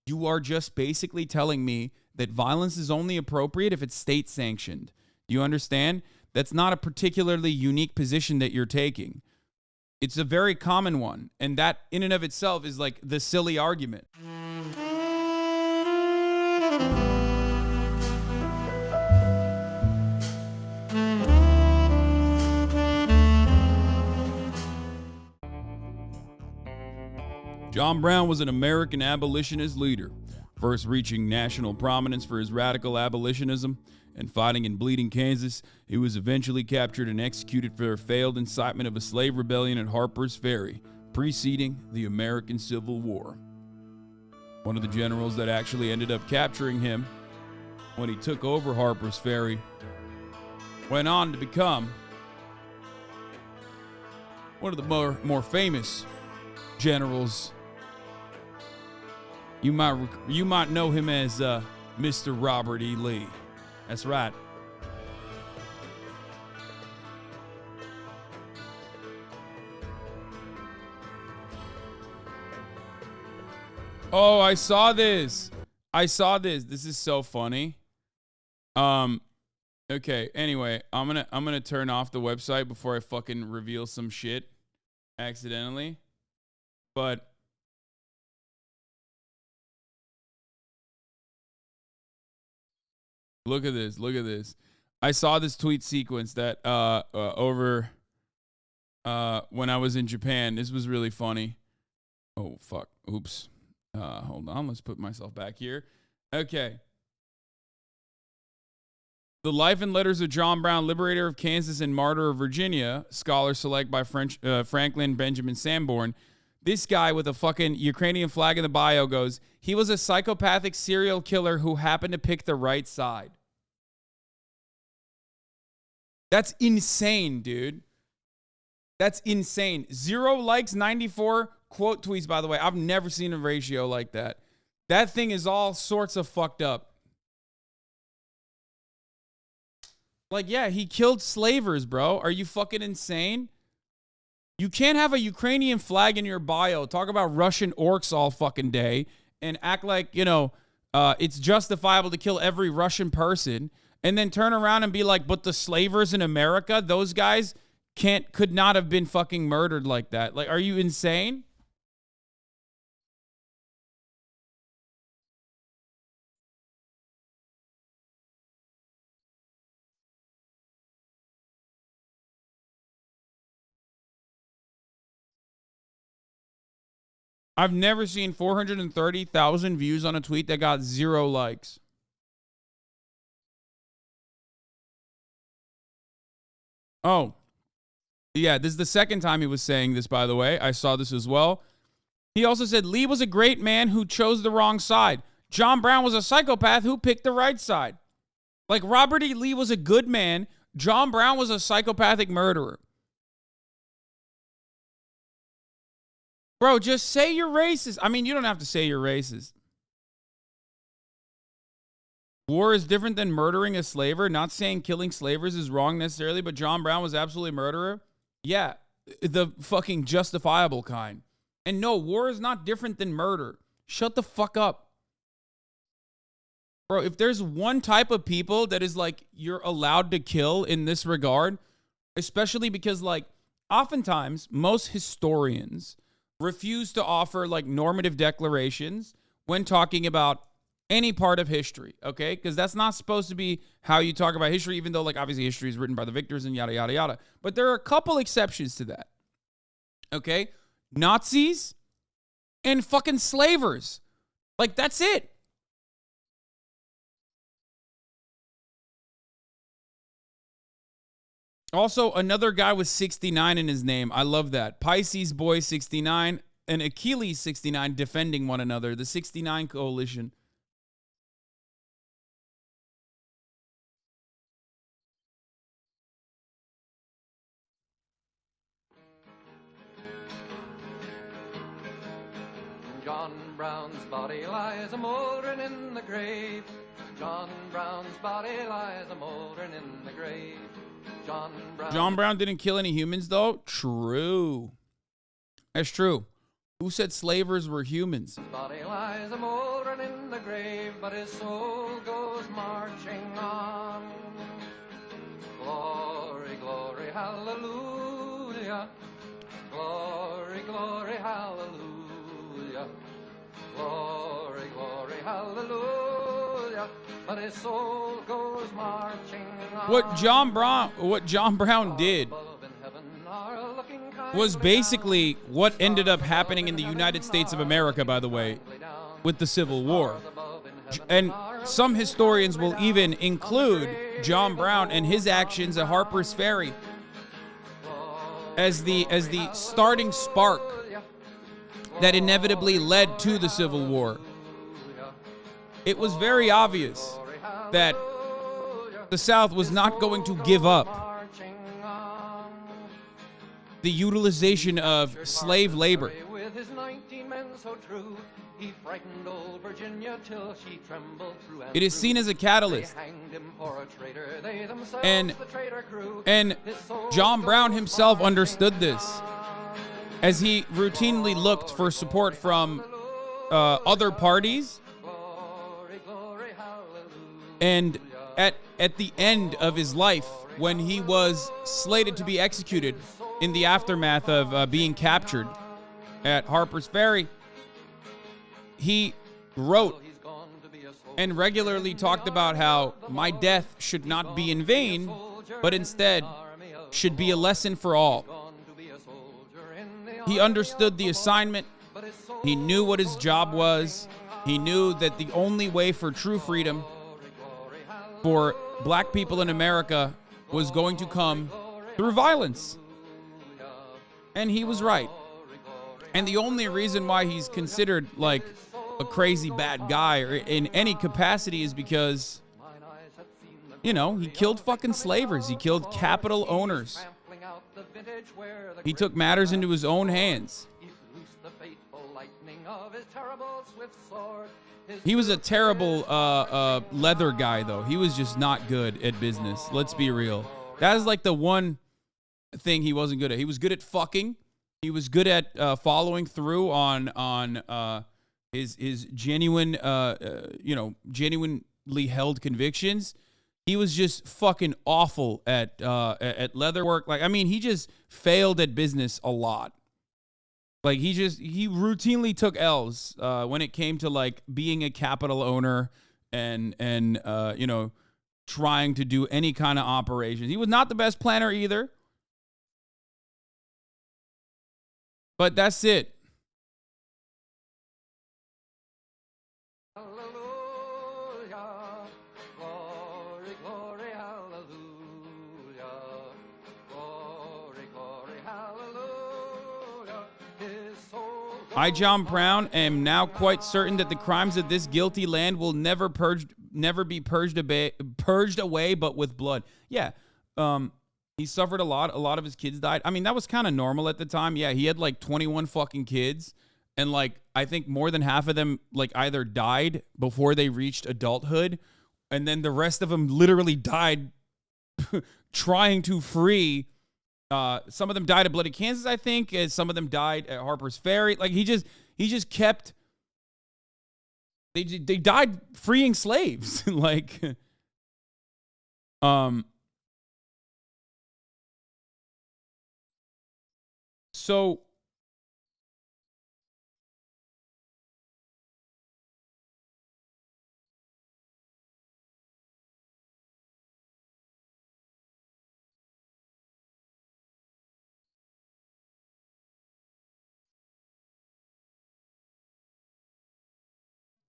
You are just basically telling me that violence is only appropriate if it's state sanctioned. Do you understand? That's not a particularly unique position that you're taking. It's a very common one. And that in and of itself is like the silly argument. John Brown was an American abolitionist leader, first reaching national prominence for his radical abolitionism and fighting in Bleeding, Kansas. He was eventually captured and executed for failed incitement of a slave rebellion at Harper's Ferry, preceding the American Civil War. One of the generals that actually ended up capturing him when he took over Harper's Ferry went on to become one of the more famous generals. You might know him as Mr. Robert E. Lee. That's right. Oh, I saw this. This is so funny. Okay, anyway, I'm gonna turn off the website before I fucking reveal some shit accidentally. But look at this. I saw this tweet sequence that over when I was in Japan. This was really funny. Oh fuck. Oops. Hold on. Let's put myself back here. Okay. The Life and Letters of John Brown, Liberator of Kansas and Martyr of Virginia, scholar select by Franklin Benjamin Sanborn. This guy with a fucking Ukrainian flag in the bio goes, he was a psychopathic serial killer who happened to pick the right side. That's insane, dude. That's insane. 0 likes, 94 quote tweets, by the way. I've never seen a ratio like that. That thing is all sorts of fucked up. Like, yeah, he killed slavers, bro. Are you fucking insane? You can't have a Ukrainian flag in your bio, talk about Russian orcs all fucking day, and act like, it's justifiable to kill every Russian person, and then turn around and be like, but the slavers in America, those guys could not have been fucking murdered like that. Like, are you insane? I've never seen 430,000 views on a tweet that got 0 likes. Oh, yeah, this is the second time he was saying this, by the way. I saw this as well. He also said, Lee was a great man who chose the wrong side. John Brown was a psychopath who picked the right side. Like, Robert E. Lee was a good man. John Brown was a psychopathic murderer. Bro, just say you're racist. I mean, you don't have to say you're racist. War is different than murdering a slaver. Not saying killing slavers is wrong necessarily, but John Brown was absolutely a murderer. Yeah, the fucking justifiable kind. And no, war is not different than murder. Shut the fuck up. Bro, if there's one type of people that is like, you're allowed to kill in this regard, especially because like, oftentimes, most historians refuse to offer like normative declarations when talking about any part of history, okay? Because that's not supposed to be how you talk about history, even though like obviously history is written by the victors and yada, yada, yada. But there are a couple exceptions to that, okay? Nazis and fucking slavers. Like, that's it. Also, another guy with 69 in his name. I love that. Pisces Boy 69 and Achilles 69 defending one another. The 69 Coalition. John Brown's body lies a mouldering in the grave. John Brown's body lies a mouldering in the grave. John Brown didn't kill any humans, though? True. That's true. Who said slavers were humans? Body lies a mouldering grave, but his soul goes marching on. Glory, glory, hallelujah. Glory, glory, hallelujah. Glory, glory, hallelujah. But his soul goes marching on. What John Brown did was basically what ended up happening in the United States of America, by the way, with the Civil War. And some historians will even include John Brown and his actions at Harper's Ferry as the starting spark that inevitably led to the Civil War. It was very obvious that the South was not going to give up the utilization of slave labor. It is seen as a catalyst. And John Brown himself understood this as he routinely looked for support from other parties. And at the end of his life, when he was slated to be executed in the aftermath of being captured at Harper's Ferry, he wrote and regularly talked about how my death should not be in vain, but instead should be a lesson for all. He understood the assignment. He knew what his job was. He knew that the only way for true freedom for black people in America was going to come through violence. And he was right. And the only reason why he's considered like a crazy bad guy or in any capacity is because, you know, he killed fucking slavers. He killed capital owners. He took matters into his own hands. He was a terrible leather guy, though. He was just not good at business. Let's be real. That is like the one thing he wasn't good at. He was good at fucking. He was good at following through on his genuine, genuinely held convictions. He was just fucking awful at leather work. Like, I mean, he just failed at business a lot. Like, he routinely took L's when it came to like being a capital owner and trying to do any kind of operations. He was not the best planner either. But that's it. I, John Brown, am now quite certain that the crimes of this guilty land will never be purged away, but with blood. Yeah, he suffered a lot. A lot of his kids died. I mean, that was kind of normal at the time. Yeah, he had like 21 fucking kids, and like I think more than half of them like either died before they reached adulthood, and then the rest of them literally died trying to free. Some of them died at Bloody Kansas, I think, and some of them died at Harper's Ferry. Like he just kept. They died freeing slaves, like, So.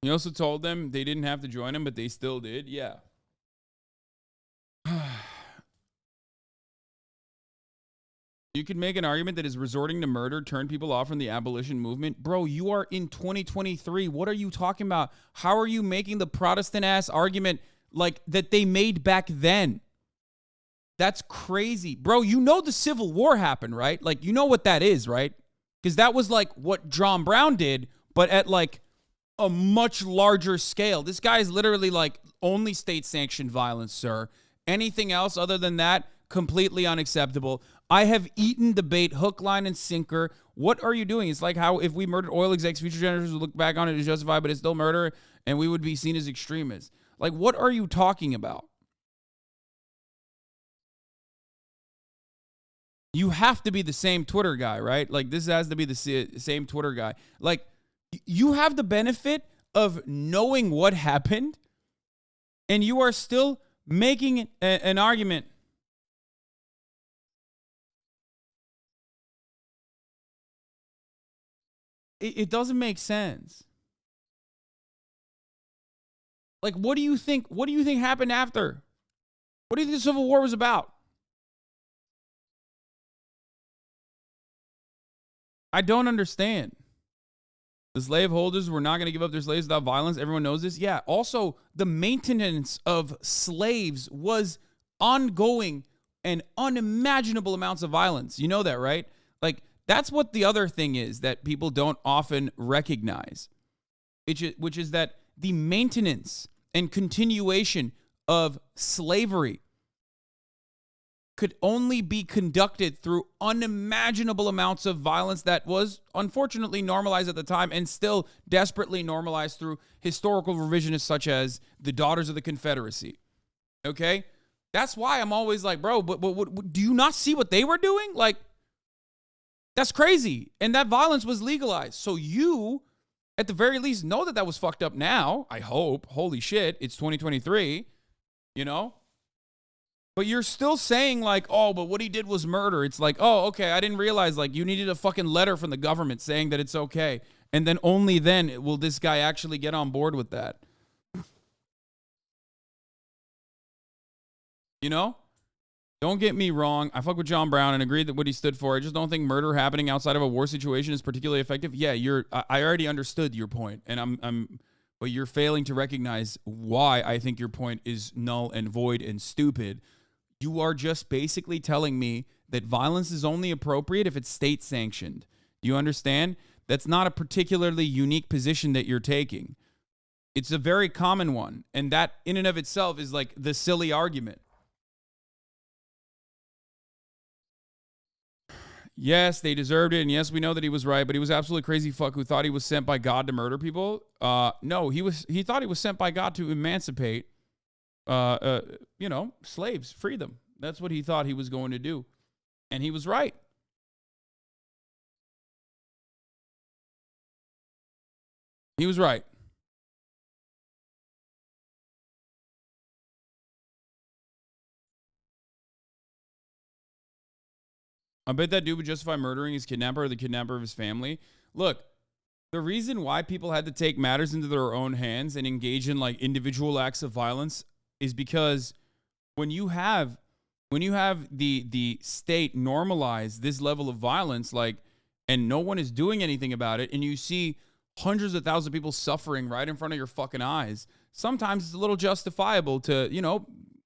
He also told them they didn't have to join him, but they still did. Yeah. You could make an argument that his resorting to murder turned people off from the abolition movement. Bro, you are in 2023. What are you talking about? How are you making the Protestant-ass argument like that they made back then? That's crazy. Bro, you know the Civil War happened, right? Like, you know what that is, right? Because that was like what John Brown did, but at like a much larger scale. This guy is literally like only state-sanctioned violence, sir. Anything else other than that, completely unacceptable. I have eaten the bait, hook, line, and sinker. What are you doing? It's like how if we murdered oil execs, future generations would look back on it as justified, but it's still murder, and we would be seen as extremists. Like, what are you talking about? You have to be the same Twitter guy, right? Like, this has to be the same Twitter guy. Like, you have the benefit of knowing what happened, and you are still making an argument. It doesn't make sense. Like, what do you think? What do you think happened after? What do you think the Civil War was about? I don't understand. The slaveholders were not going to give up their slaves without violence. Everyone knows this. Yeah. Also, the maintenance of slaves was ongoing and unimaginable amounts of violence. You know that, right? Like, that's what the other thing is that people don't often recognize, which is that the maintenance and continuation of slavery could only be conducted through unimaginable amounts of violence that was unfortunately normalized at the time and still desperately normalized through historical revisionists such as the Daughters of the Confederacy. Okay? That's why I'm always like, bro, but do you not see what they were doing? Like, that's crazy. And that violence was legalized. So you, at the very least, know that was fucked up now. I hope. Holy shit, it's 2023, you know? But you're still saying like, oh, but what he did was murder. It's like, oh, okay, I didn't realize like you needed a fucking letter from the government saying that it's okay. And then only then will this guy actually get on board with that. You know? Don't get me wrong. I fuck with John Brown and agree that what he stood for. I just don't think murder happening outside of a war situation is particularly effective. Yeah, I already understood your point, and but you're failing to recognize why I think your point is null and void and stupid. You are just basically telling me that violence is only appropriate if it's state sanctioned. Do you understand? That's not a particularly unique position that you're taking. It's a very common one, and that in and of itself is like the silly argument. Yes, they deserved it, and yes, we know that he was right, but he was absolutely crazy fuck who thought he was sent by God to murder people. No, he thought he was sent by God to emancipate, slaves, free them. That's what he thought he was going to do, and he was right. He was right. I bet that dude would justify murdering his kidnapper or the kidnapper of his family. Look, the reason why people had to take matters into their own hands and engage in like individual acts of violence is because when you have the state normalize this level of violence, like, and no one is doing anything about it, and you see hundreds of thousands of people suffering right in front of your fucking eyes, sometimes it's a little justifiable to,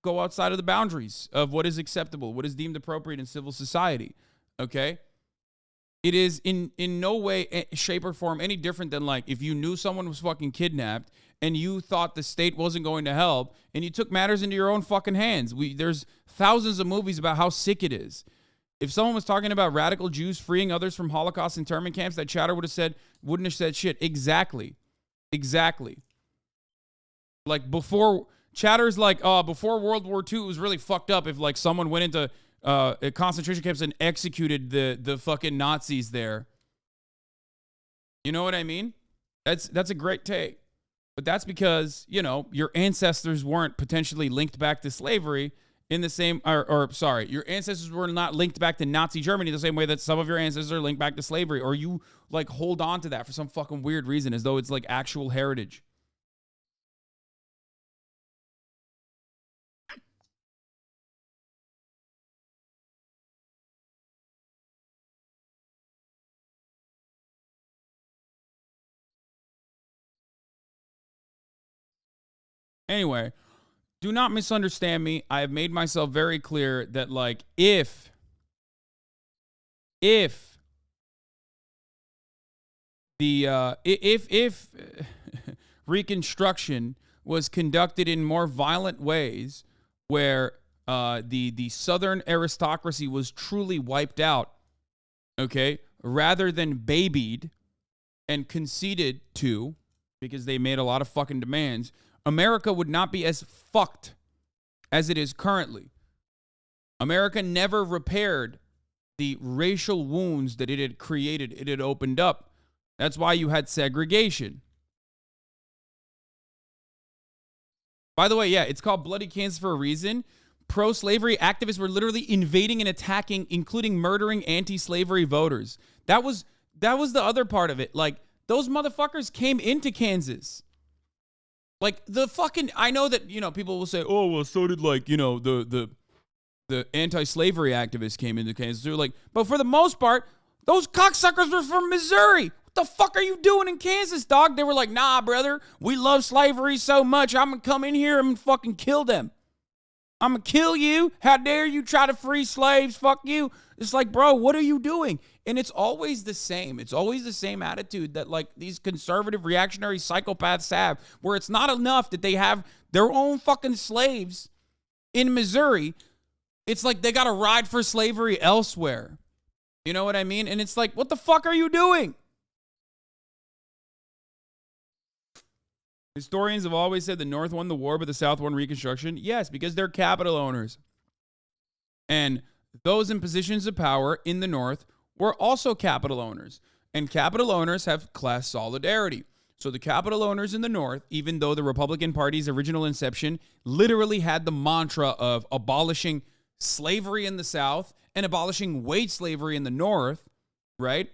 go outside of the boundaries of what is acceptable, what is deemed appropriate in civil society. Okay? It is in no way, shape, or form any different than like if you knew someone was fucking kidnapped and you thought the state wasn't going to help and you took matters into your own fucking hands. There's thousands of movies about how sick it is. If someone was talking about radical Jews freeing others from Holocaust internment camps, that chatter wouldn't have said shit. Exactly. Like before, chatter's like, before World War II, it was really fucked up if like someone went into concentration camps and executed the fucking Nazis there. You know what I mean? That's a great take. But that's because, your ancestors weren't potentially linked back to slavery in the same, your ancestors were not linked back to Nazi Germany the same way that some of your ancestors are linked back to slavery, or you like hold on to that for some fucking weird reason as though it's like actual heritage. Anyway, do not misunderstand me. I have made myself very clear that like if the if Reconstruction was conducted in more violent ways where the Southern aristocracy was truly wiped out, okay, rather than babied and conceded to, because they made a lot of fucking demands, America would not be as fucked as it is currently. America never repaired the racial wounds that it had created, it had opened up. That's why you had segregation. By the way, yeah, it's called Bloody Kansas for a reason. Pro-slavery activists were literally invading and attacking, including murdering anti-slavery voters. That was the other part of it. Like, those motherfuckers came into Kansas. Like, the fucking, I know that, you know, people will say, oh, well, so did, like, you know, the anti-slavery activists came into Kansas. They're like, but for the most part, those cocksuckers were from Missouri. What the fuck are you doing in Kansas, dog? They were like, nah, brother, we love slavery so much, I'm gonna come in here and fucking kill them. I'm gonna kill you. How dare you try to free slaves? Fuck you. It's like, bro, what are you doing? And it's always the same. It's always the same attitude that, like, these conservative reactionary psychopaths have, where it's not enough that they have their own fucking slaves in Missouri. It's like they got to ride for slavery elsewhere. You know what I mean? And it's like, what the fuck are you doing? Historians have always said the North won the war, but the South won Reconstruction. Yes, because they're capital owners. And those in positions of power in the North were also capital owners. And capital owners have class solidarity. So the capital owners in the North, even though the Republican Party's original inception literally had the mantra of abolishing slavery in the South and abolishing wage slavery in the North, right?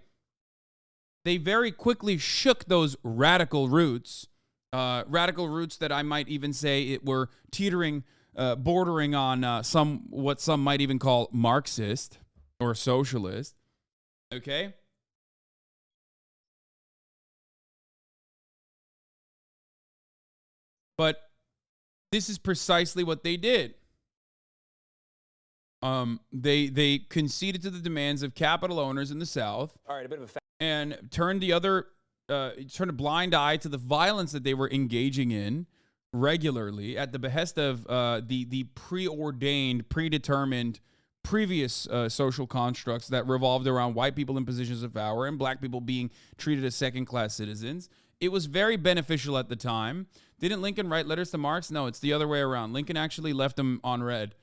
They very quickly shook those radical roots that I might even say it were teetering, bordering on what some might even call Marxist or socialist. Okay? But this is precisely what they did. They conceded to the demands of capital owners in the South. All right, a bit of a and turned a blind eye to the violence that they were engaging in regularly at the behest of the preordained, predetermined previous social constructs that revolved around white people in positions of power and black people being treated as second-class citizens. It was very beneficial at the time. Didn't Lincoln write letters to Marx? No, it's the other way around. Lincoln actually left them on red.